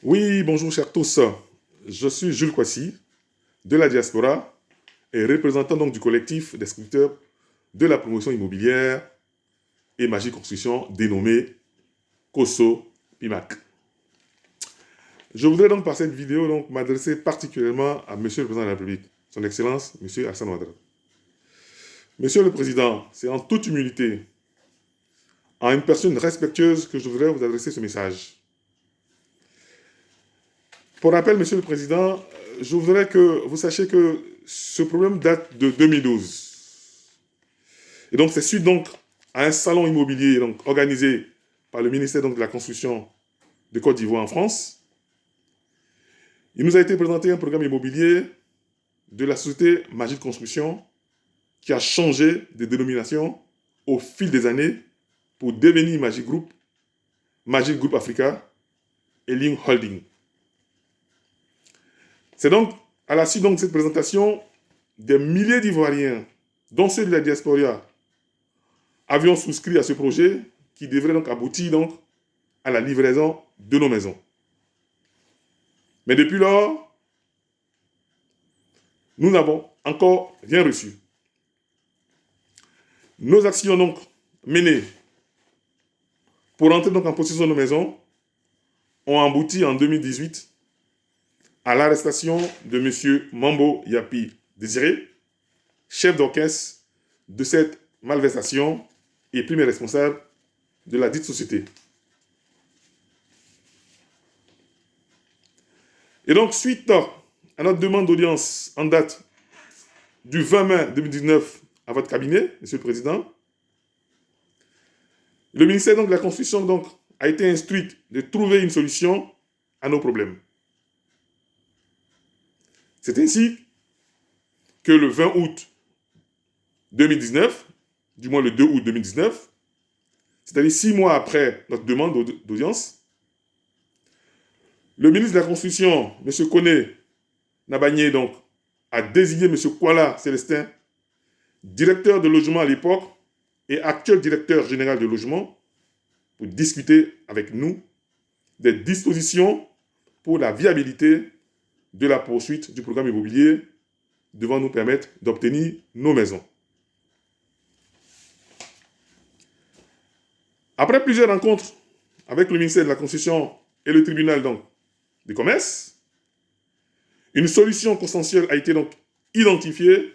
Oui, bonjour chers tous. Je suis Jules Kwasi de la diaspora et représentant donc du collectif des scripteurs de la promotion immobilière et Magie Construction dénommé COSO PIMAC. Je voudrais donc par cette vidéo donc m'adresser particulièrement à Monsieur le Président de la République, Son Excellence Monsieur Alassane Ouattara. Monsieur le Président, c'est en toute humilité, à une personne respectueuse que je voudrais vous adresser ce message. Pour rappel, Monsieur le Président, je voudrais que vous sachiez que ce problème date de 2012. Et donc, c'est suite donc à un salon immobilier donc, organisé par le ministère donc, de la Construction de Côte d'Ivoire en France. Il nous a été présenté un programme immobilier de la société Magie de Construction qui a changé de dénomination au fil des années pour devenir Magie Group Africa et Link Holding. C'est donc à la suite donc, de cette présentation, des milliers d'Ivoiriens, dont ceux de la diaspora, avions souscrit à ce projet qui devrait donc aboutir donc à la livraison de nos maisons. Mais depuis lors, nous n'avons encore rien reçu. Nos actions donc menées pour entrer donc en possession de nos maisons ont abouti en 2018 à l'arrestation de M. Mambo Yapi Désiré, chef d'orchestre de cette malversation et premier responsable de la dite société. Et donc, suite à notre demande d'audience en date du 20 mai 2019 à votre cabinet, Monsieur le Président, le ministère donc, de la Constitution donc, a été instruit de trouver une solution à nos problèmes. C'est ainsi que le 20 août 2019, du moins le 2 août 2019, c'est-à-dire 6 mois après notre demande d'audience, le ministre de la Constitution, M. Koné Nabagné, donc, a désigné M. Kuala Célestin, directeur de logement à l'époque et actuel directeur général de logement, pour discuter avec nous des dispositions pour la viabilité de la poursuite du programme immobilier devant nous permettre d'obtenir nos maisons. Après plusieurs rencontres avec le ministère de la Constitution et le tribunal donc, de commerce, une solution consensuelle a été donc identifiée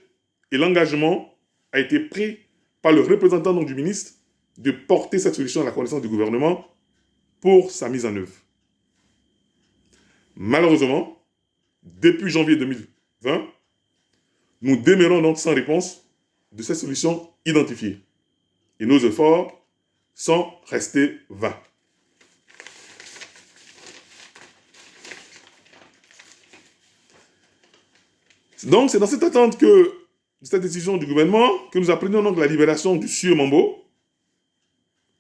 et l'engagement a été pris par le représentant donc, du ministre de porter cette solution à la connaissance du gouvernement pour sa mise en œuvre. Malheureusement, depuis janvier 2020, nous demeurons donc sans réponse de cette solution identifiée. Et nos efforts sont restés vains. Donc, c'est dans cette attente de cette décision du gouvernement que nous apprenons donc la libération du sieur Mambo,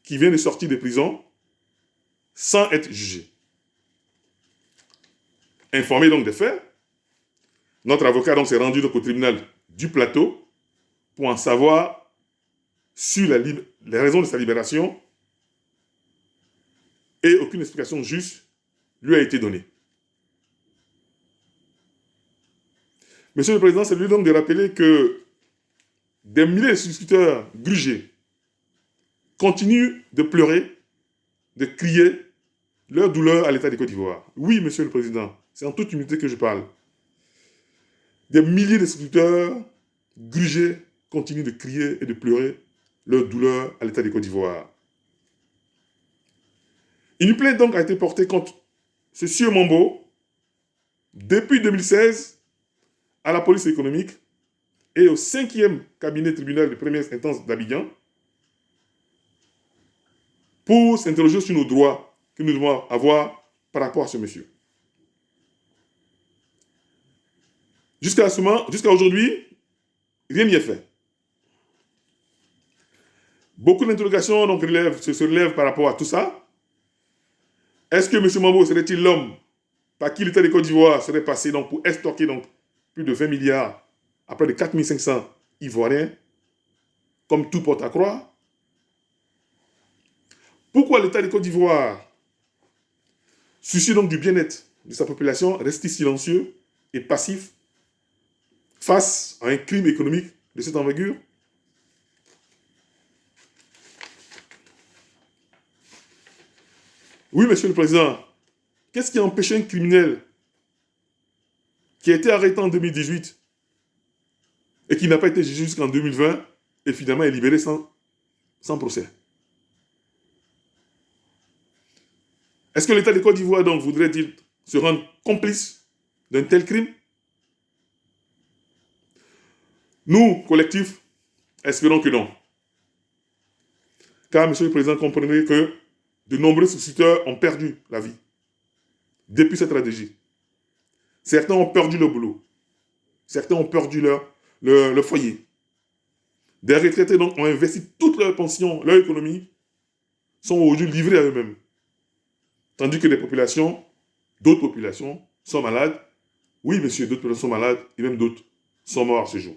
qui vient de sortir de prison sans être jugé. Informé donc des faits, notre avocat donc s'est rendu donc au tribunal du Plateau pour en savoir sur les raisons de sa libération et aucune explication juste lui a été donnée. Monsieur le Président, c'est lui donc de rappeler que des milliers de souscripteurs grugés continuent de pleurer, de crier leur douleur à l'État de Côte d'Ivoire. Oui, Monsieur le Président, c'est en toute humilité que je parle. Des milliers de souscripteurs grugés continuent de crier et de pleurer leur douleur à l'État de Côte d'Ivoire. Une plainte donc a été portée contre ce sieur Mambo depuis 2016 à la police économique et au 5e cabinet tribunal de première instance d'Abidjan pour s'interroger sur nos droits que nous devons avoir par rapport à ce monsieur. Jusqu'à aujourd'hui, rien n'y est fait. Beaucoup d'interrogations donc se relèvent par rapport à tout ça. Est-ce que M. Mambo serait-il l'homme par qui l'État de Côte d'Ivoire serait passé donc, pour extorquer donc, plus de 20 milliards à près de 4500 Ivoiriens, comme tout porte à croire? Pourquoi l'État de Côte d'Ivoire soucieux donc du bien-être de sa population, rester silencieux et passif face à un crime économique de cette envergure? Oui, Monsieur le Président, qu'est-ce qui a empêché un criminel qui a été arrêté en 2018 et qui n'a pas été jugé jusqu'en 2020 et finalement est libéré sans procès? Est-ce que l'État de Côte d'Ivoire donc voudrait dire se rendre complice d'un tel crime? Nous, collectifs, espérons que non. Car, Monsieur le Président, comprenez que de nombreux souscripteurs ont perdu la vie depuis cette tragédie. Certains ont perdu le boulot. Certains ont perdu leur foyer. Des retraités donc ont investi toute leur pension, leur économie, sont aujourd'hui livrés à eux-mêmes. Tandis que d'autres populations sont malades. Oui, monsieur, d'autres personnes sont malades et même d'autres sont morts à ce jour.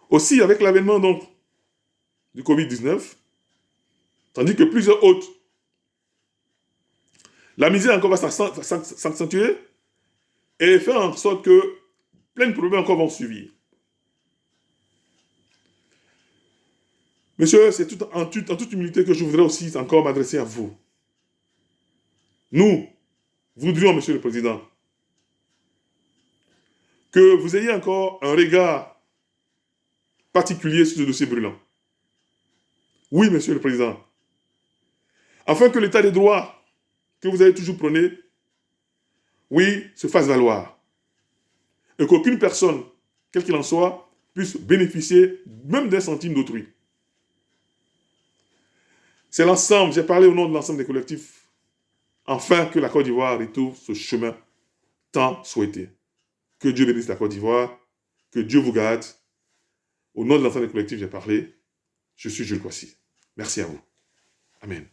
Aussi, avec l'avènement donc du Covid-19, tandis que plusieurs autres, la misère encore va s'accentuer et faire en sorte que plein de problèmes encore vont suivre. Monsieur, c'est en toute humilité que je voudrais aussi encore m'adresser à vous. Nous voudrions, Monsieur le Président, que vous ayez encore un regard particulier sur ce dossier brûlant. Oui, Monsieur le Président. Afin que l'état des droits que vous avez toujours prôné, oui, se fasse valoir. Et qu'aucune personne, quelle qu'il en soit, puisse bénéficier même d'un centime d'autrui. C'est l'ensemble, j'ai parlé au nom de l'ensemble des collectifs, afin que la Côte d'Ivoire retrouve ce chemin tant souhaité. Que Dieu bénisse la Côte d'Ivoire, que Dieu vous garde. Au nom de l'ensemble des collectifs, j'ai parlé. Je suis Jules Kouassi. Merci à vous. Amen.